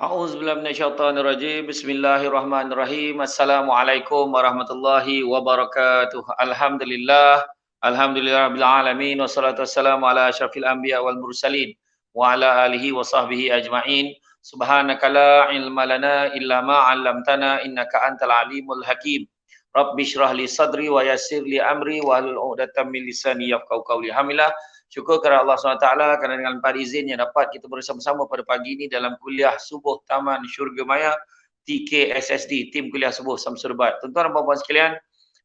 A'udzubillahi minasyaitonirrajim. Bismillahirrahmanirrahim. Assalamualaikum warahmatullahi wabarakatuh. Alhamdulillah. Alhamdulillahirabbil alamin wassalatu wassalamu ala asyrafil anbiya wal mursalin wa ala alihi wa sahbihi ajmain. Subhanaka la ilma lana illa ma 'allamtana innaka antal alimul hakim. Rabbi shrah li sadri wa yassir li amri wa hlul 'uqdatam min lisani yafqahu qawli. Alhamdulillah. Syukur kepada Allah SWT kerana dengan empat izin yang dapat kita bersama-sama pada pagi ini dalam kuliah subuh Taman Syurga Maya TKSSD, tim kuliah subuh Samsul Bat. Tuan-tuan dan puan-puan sekalian,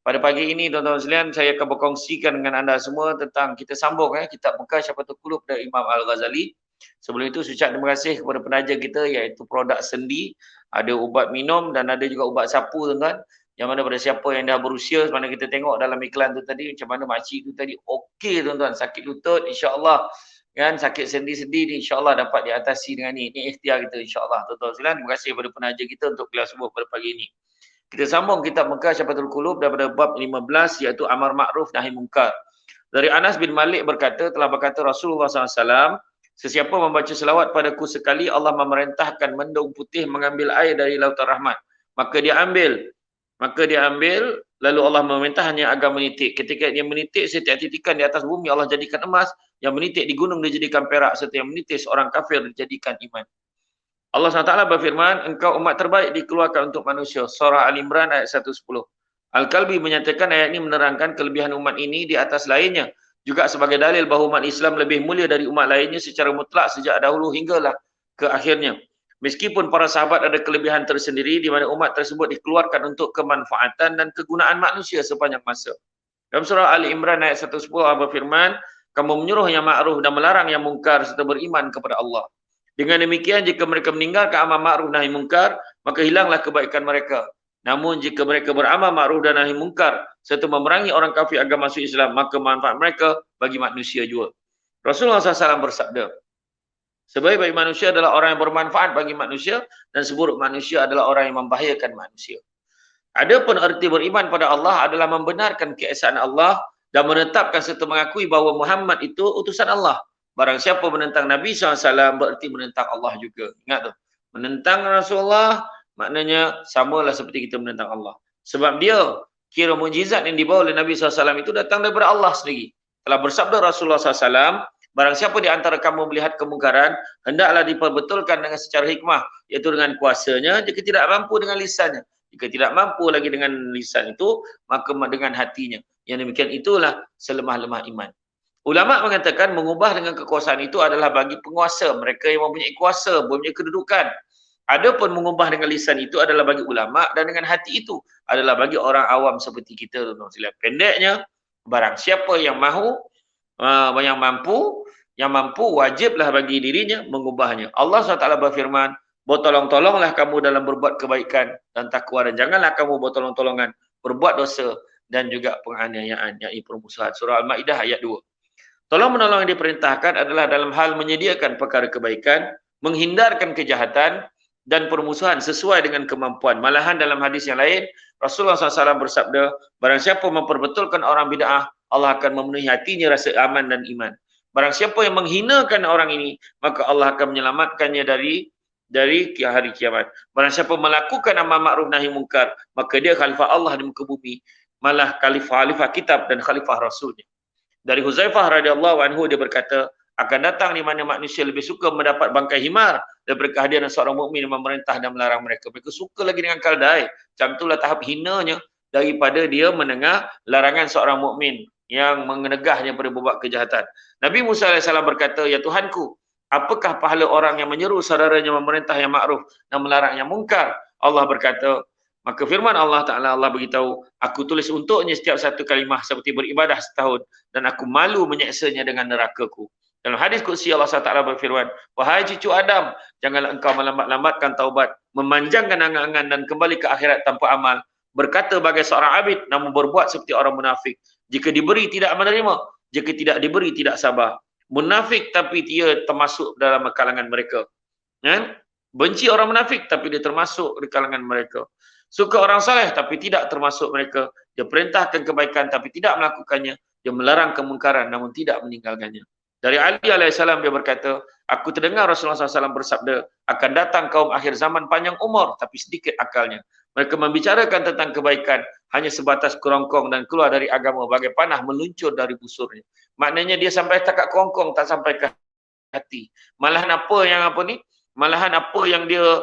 pada pagi ini tuan-tuan sekalian saya akan berkongsikan dengan anda semua tentang kita sambung kitab Mekah Syafatul Qulub dari Imam Al-Ghazali. Sebelum itu saya ucap terima kasih kepada penaja kita iaitu produk sendi, ada ubat minum dan ada juga ubat sapu tuan-tuan. Yang mana pada siapa yang dah berusia, mana kita tengok dalam iklan tu tadi, macam mana makcik tu tadi, okey tuan-tuan, sakit lutut, insyaAllah, kan, sakit sendi-sendi ni, insyaAllah dapat diatasi dengan ni ikhtiar kita, insyaAllah, tuan-tuan sekalian. Terima kasih kepada penaja kita untuk kelas subuh pada pagi ini. Kita sambung kitab Mekah Syafatul Qulub daripada bab 15, iaitu Amar Ma'ruf Nahi Munkar. Dari Anas bin Malik berkata, telah berkata Rasulullah SAW, sesiapa membaca selawat padaku sekali, Allah memerintahkan mendung putih mengambil air dari lautan rahmat. Maka dia ambil, lalu Allah memerintahnya agar menitik. Ketika dia menitik, setiap titikan di atas bumi Allah jadikan emas, yang menitik di gunung dijadikan perak, serta yang menitik seorang kafir dijadikan iman. Allah SWT berfirman, engkau umat terbaik dikeluarkan untuk manusia. Surah Al-Imran ayat 110. Al-Kalbi menyatakan ayat ini menerangkan kelebihan umat ini di atas lainnya. Juga sebagai dalil bahawa umat Islam lebih mulia dari umat lainnya secara mutlak sejak dahulu hinggalah ke akhirnya. Meskipun para sahabat ada kelebihan tersendiri di mana umat tersebut dikeluarkan untuk kemanfaatan dan kegunaan manusia sepanjang masa. Dalam surah Ali Imran ayat 110 Allah berfirman, kamu menyuruh yang ma'ruf dan melarang yang mungkar serta beriman kepada Allah. Dengan demikian jika mereka meninggalkan amal ma'ruf nahi mungkar, maka hilanglah kebaikan mereka. Namun jika mereka beramal ma'ruf dan nahi mungkar serta memerangi orang kafir agar masuk Islam, maka manfaat mereka bagi manusia juga. Rasulullah SAW bersabda, sebaik-baik manusia adalah orang yang bermanfaat bagi manusia dan seburuk manusia adalah orang yang membahayakan manusia. Adapun erti beriman pada Allah adalah membenarkan keesaan Allah dan menetapkan serta mengakui bahawa Muhammad itu utusan Allah. Barang siapa menentang Nabi SAW bererti menentang Allah juga. Ingat tu. Menentang Rasulullah maknanya samalah seperti kita menentang Allah. Sebab dia kira mukjizat yang dibawa oleh Nabi SAW itu datang daripada Allah sendiri. Telah bersabda Rasulullah SAW, barang siapa di antara kamu melihat kemungkaran, hendaklah diperbetulkan dengan secara hikmah, iaitu dengan kuasanya, jika tidak mampu dengan lisannya. Jika tidak mampu lagi dengan lisan itu, maka dengan hatinya. Yang demikian itulah selemah-lemah iman. Ulama mengatakan mengubah dengan kekuasaan itu adalah bagi penguasa, mereka yang mempunyai kuasa, mempunyai kedudukan. Adapun mengubah dengan lisan itu adalah bagi ulama dan dengan hati itu adalah bagi orang awam seperti kita. Pendeknya, barang siapa yang mahu, yang mampu wajiblah bagi dirinya mengubahnya. Allah SWT berfirman, bertolong-tolonglah kamu dalam berbuat kebaikan dan takwa dan janganlah kamu bertolong-tolongan berbuat dosa dan juga penganiayaan, iaitu permusuhan. Surah Al-Maidah ayat 2. Tolong-menolong yang diperintahkan adalah dalam hal menyediakan perkara kebaikan, menghindarkan kejahatan dan permusuhan sesuai dengan kemampuan. Malahan dalam hadis yang lain, Rasulullah SAW bersabda, barang siapa memperbetulkan orang bid'ah, Allah akan memenuhi hatinya rasa aman dan iman. Barang siapa yang menghinakan orang ini, maka Allah akan menyelamatkannya dari hari kiamat. Barang siapa melakukan amal ma'ruf nahi mungkar, maka dia khalifah Allah di muka bumi, malah khalifah kitab dan khalifah rasulnya. Dari Huzaifah radhiyallahu anhu dia berkata, akan datang di mana manusia lebih suka mendapat bangkai himar daripada kehadiran seorang mukmin yang memerintah dan melarang mereka. Mereka suka lagi dengan keldai. Macam itulah tahap hinanya daripada dia mendengar larangan seorang mukmin yang menegahnya pada berbuat kejahatan. Nabi Musa AS berkata, ya Tuhanku, apakah pahala orang yang menyeru saudaranya memerintah yang ma'ruf dan melarang yang mungkar? Allah berkata, maka firman Allah Ta'ala, Allah beritahu, aku tulis untuknya setiap satu kalimah seperti beribadah setahun dan aku malu menyeksanya dengan nerakaku. Dalam hadis Qudsi Allah Ta'ala berfirman, wahai cucu Adam, janganlah engkau melambat-lambatkan taubat, memanjangkan angan-angan dan kembali ke akhirat tanpa amal. Berkata bagai seorang abid, namun berbuat seperti orang munafik. Jika diberi tidak menerima, jika tidak diberi tidak sabar. Munafik tapi dia termasuk dalam kalangan mereka. Benci orang munafik tapi dia termasuk di kalangan mereka. Suka orang saleh tapi tidak termasuk mereka. Dia perintahkan kebaikan tapi tidak melakukannya. Dia melarang kemungkaran namun tidak meninggalkannya. Dari Ali alaihissalam dia berkata, aku terdengar Rasulullah SAW bersabda, akan datang kaum akhir zaman panjang umur tapi sedikit akalnya. Mereka membicarakan tentang kebaikan hanya sebatas kerongkong dan keluar dari agama bagai panah meluncur dari busurnya. Maknanya dia sampai takat kerongkong, tak sampai ke hati. Malahan apa yang dia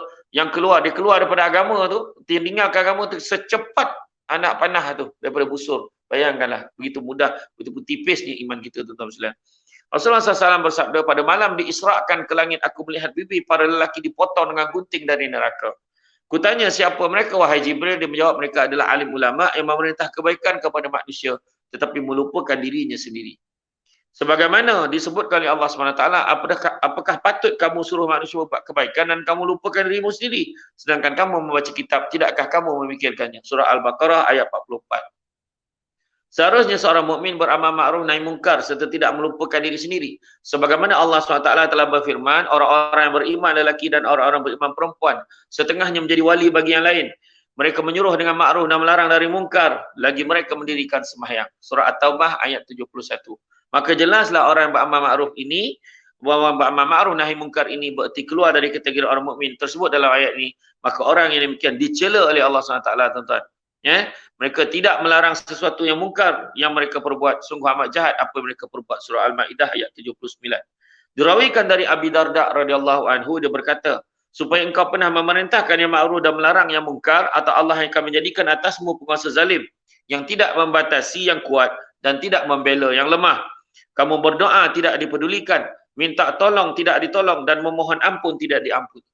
keluar daripada agama tu, dia tinggalkan agama tu secepat anak panah tu daripada busur. Bayangkanlah, begitu mudah, begitu tipisnya iman kita, tuan-tuan sekalian. Rasulullah SAW bersabda, pada malam diisrakan ke langit, aku melihat bibir para lelaki dipotong dengan gunting dari neraka. Kutanya, siapa mereka, wahai Jibril? Dia menjawab, mereka adalah alim ulama yang memerintah kebaikan kepada manusia, tetapi melupakan dirinya sendiri. Sebagaimana disebutkan oleh Allah SWT, apakah patut kamu suruh manusia buat kebaikan dan kamu lupakan dirimu sendiri, sedangkan kamu membaca kitab, tidakkah kamu memikirkannya? Surah Al-Baqarah ayat 44. Seharusnya seorang mukmin beramal ma'ruf nahi mungkar serta tidak melupakan diri sendiri. Sebagaimana Allah SWT telah berfirman, orang-orang yang beriman lelaki dan orang-orang beriman perempuan, setengahnya menjadi wali bagi yang lain. Mereka menyuruh dengan ma'ruf dan melarang dari mungkar, lagi mereka mendirikan sembahyang. Surah At-Taubah ayat 71. Maka jelaslah orang yang beramal ma'ruf ini, beramal ma'ruf nahi mungkar ini berarti keluar dari kategori orang mukmin tersebut dalam ayat ini. Maka orang yang demikian dicela oleh Allah SWT, tuan-tuan. Ya, mereka tidak melarang sesuatu yang mungkar yang mereka perbuat. Sungguh amat jahat apa yang mereka perbuat. Surah Al-Maidah ayat 79. Dirawikan dari Abi Darda radhiyallahu anhu, dia berkata, supaya engkau pernah memerintahkan yang ma'ruf dan melarang yang mungkar, atau Allah yang akan menjadikan atasmu penguasa zalim yang tidak membatasi yang kuat dan tidak membela yang lemah. Kamu berdoa tidak dipedulikan, minta tolong tidak ditolong, dan memohon ampun tidak diampuni.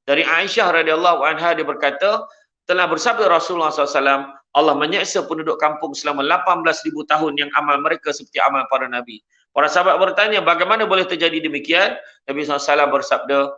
Dari Aisyah radhiyallahu anha, dia berkata, telah bersabda Rasulullah SAW, Allah menyeksa penduduk kampung selama 18,000 tahun yang amal mereka seperti amal para Nabi. Para sahabat bertanya, bagaimana boleh terjadi demikian? Nabi SAW bersabda,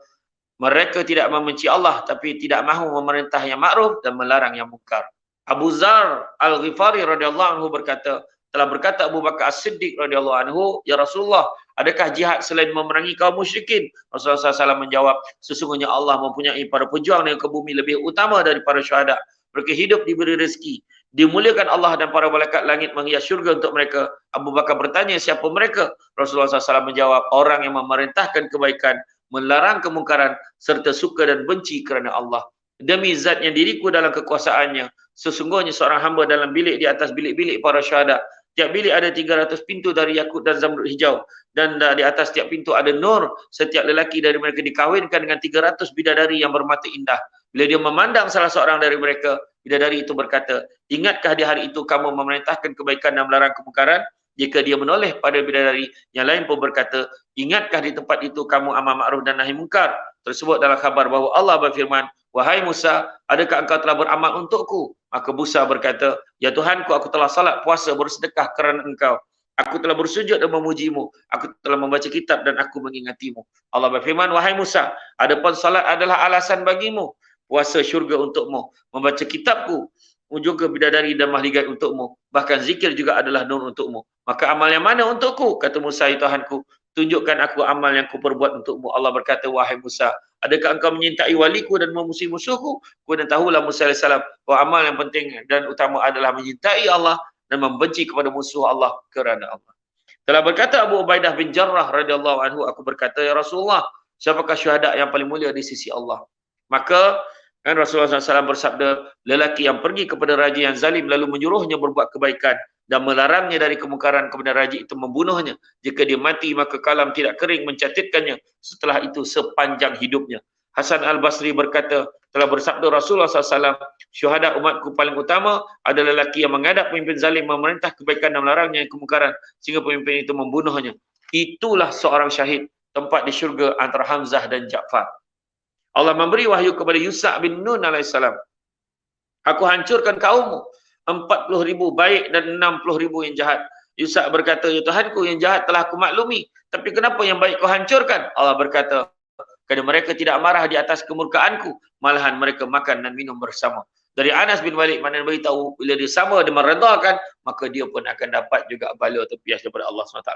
mereka tidak membenci Allah tapi tidak mahu memerintah yang ma'ruf dan melarang yang mungkar. Abu Zar Al-Ghifari radhiyallahu anhu berkata, telah berkata Abu Bakar As-Siddiq radhiyallahu anhu, ya Rasulullah, adakah jihad selain memerangi kaum musyrikin? Rasulullah SAW menjawab, sesungguhnya Allah mempunyai para pejuang yang ke bumi lebih utama dari para syuhada. Mereka hidup diberi rezeki, dimuliakan Allah dan para malaikat langit menghias syurga untuk mereka. Abu Bakar bertanya, siapa mereka? Rasulullah SAW menjawab, orang yang memerintahkan kebaikan, melarang kemungkaran, serta suka dan benci kerana Allah. Demi zat yang diriku dalam kekuasaannya, sesungguhnya seorang hamba dalam bilik di atas bilik-bilik para syuhada. Tiap bilik ada 300 pintu dari yakut dan zamrud hijau. Dan di atas tiap pintu ada nur. Setiap lelaki dari mereka dikahwinkan dengan 300 bidadari yang bermata indah. Bila dia memandang salah seorang dari mereka, bidadari itu berkata, ingatkah di hari itu kamu memerintahkan kebaikan dan melarang kemungkaran? Jika dia menoleh pada bidadari, yang lain pun berkata, ingatkah di tempat itu kamu amal ma'ruf dan nahi mungkar? Tersebut dalam khabar bahawa Allah berfirman, wahai Musa, adakah engkau telah beramal untukku? Maka Musa berkata, ya Tuhanku, aku telah salat, puasa, bersedekah kerana engkau. Aku telah bersujud dan memujimu. Aku telah membaca kitab dan aku mengingatimu. Allah berfirman, wahai Musa, adapun salat adalah alasan bagimu, puasa syurga untukmu, membaca kitabku, juga bidadari dan mahligai untukmu. Bahkan zikir juga adalah nur untukmu. Maka amal yang mana untukku? Kata Musa, ya Tuhanku, tunjukkan aku amal yang kuperbuat untukmu. Allah berkata, wahai Musa, adakah engkau menyintai waliku dan memusuhi musuhku? Kemudian tahulah Musa AS bahawa amal yang penting dan utama adalah menyintai Allah dan membenci kepada musuh Allah kerana Allah. Telah berkata Abu Ubaidah bin Jarrah radhiyallahu anhu, aku berkata, ya Rasulullah, siapakah syuhada yang paling mulia di sisi Allah? Maka kan Rasulullah SAW bersabda, lelaki yang pergi kepada raja yang zalim lalu menyuruhnya berbuat kebaikan dan melarangnya dari kemungkaran, kemudian raja itu membunuhnya. Jika dia mati, maka kalam tidak kering mencatatkannya setelah itu sepanjang hidupnya. Hasan Al-Basri berkata, telah bersabda Rasulullah SAW, syuhada umatku paling utama adalah lelaki yang menghadap pemimpin zalim, memerintah kebaikan dan melarangnya kemungkaran, sehingga pemimpin itu membunuhnya. Itulah seorang syahid, tempat di syurga antara Hamzah dan Ja'far. Allah memberi wahyu kepada Yusa' bin Nun AS. Aku hancurkan kaummu, 40,000 baik dan 60,000 yang jahat. Yusa' berkata, ya Tuhanku, yang jahat telah aku maklumi, tapi kenapa yang baik kau hancurkan? Allah berkata, kerana mereka tidak marah di atas kemurkaanku, malahan mereka makan dan minum bersama. Dari Anas bin Malik, mana beritahu, bila dia sama, dia meredakan, maka dia pun akan dapat juga bala atau pias daripada Allah SWT.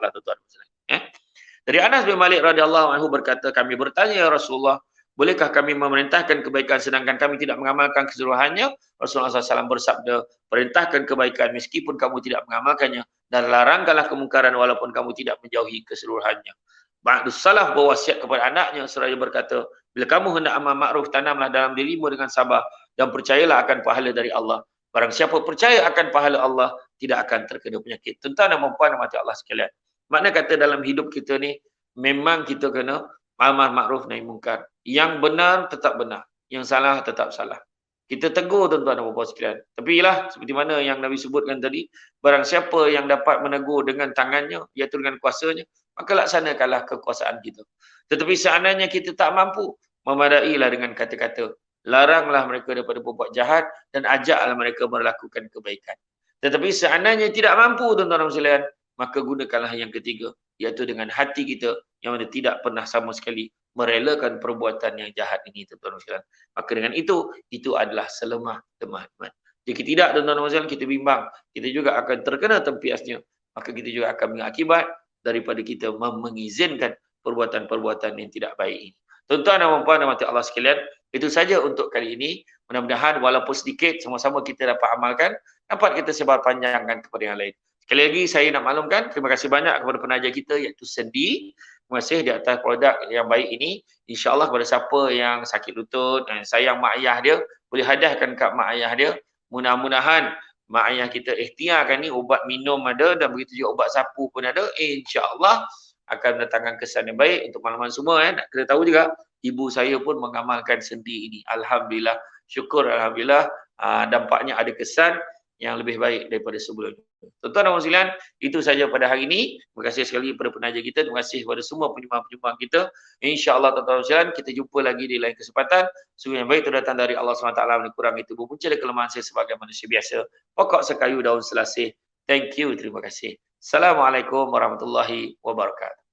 Dari Anas bin Malik radhiyallahu anhu berkata, kami bertanya, ya Rasulullah, Bolehkah kami memerintahkan kebaikan sedangkan kami tidak mengamalkan keseluruhannya? Rasulullah SAW bersabda, perintahkan kebaikan meskipun kamu tidak mengamalkannya dan larangkanlah kemungkaran walaupun kamu tidak menjauhi keseluruhannya. Ba'dus salaf berwasiat kepada anaknya seraya berkata, bila kamu hendak amal ma'ruf, tanamlah dalam dirimu dengan sabar dan percayalah akan pahala dari Allah. Barang siapa percaya akan pahala Allah, tidak akan terkena penyakit. Tuan-tuan dan puan-puan mati Allah sekalian. Makna kata dalam hidup kita ni, memang kita kena amar ma'ruf nahi mungkar. Yang benar tetap benar, yang salah tetap salah. Kita tegur tuan-tuan dan puan-puan sekalian. Tapi lah seperti mana yang Nabi sebutkan tadi, barang siapa yang dapat menegur dengan tangannya, iaitu dengan kuasanya, maka laksanakanlah kekuasaan kita. Tetapi seandainya kita tak mampu, memadailah dengan kata-kata. Laranglah mereka daripada berbuat jahat dan ajaklah mereka melakukan kebaikan. Tetapi seandainya tidak mampu tuan-tuan dan sekalian, maka gunakanlah yang ketiga, iaitu dengan hati kita yang mana tidak pernah sama sekali merelakan perbuatan yang jahat ini tuan-tuan dan sekalian. Maka dengan itu adalah selemah-lemah iman. Jika tidak tuan-tuan dan sekalian, kita bimbang, kita juga akan terkena tempiasnya. Maka kita juga akan mengakibat daripada kita mengizinkan perbuatan-perbuatan yang tidak baik ini. Tuan-tuan dan puan-puan dan mati Allah sekalian, itu saja untuk kali ini. Mudah-mudahan walaupun sedikit sama-sama kita dapat amalkan, dapat kita sebar panjangkan kepada yang lain. Sekali lagi saya nak maklumkan, terima kasih banyak kepada penaja kita iaitu Sendi. Terima kasih di atas produk yang baik ini. InsyaAllah kepada siapa yang sakit lutut dan sayang mak ayah dia, boleh hadiahkan kat mak ayah dia. Mudah-mudahan mak ayah kita ikhtiarkan ni, ubat minum ada dan begitu juga ubat sapu pun ada. InsyaAllah akan mendatangkan kesan yang baik untuk makluman semua. Nak kena tahu juga, ibu saya pun mengamalkan sendi ini. Alhamdulillah. Syukur Alhamdulillah. Dampaknya ada kesan yang lebih baik daripada sebelumnya. Tuan-tuan dan sekalian, itu saja pada hari ini. Terima kasih sekali kepada penaja kita. Terima kasih kepada semua penyumbang-penyumbang kita. InsyaAllah tuan-tuan dan sekalian, kita jumpa lagi di lain kesempatan. Sungguh yang baik itu datang dari Allah SWT. Kurang itu berpunca dari kelemahan saya sebagai manusia biasa. Pokok sekayu daun selasih. Thank you. Terima kasih. Assalamualaikum warahmatullahi wabarakatuh.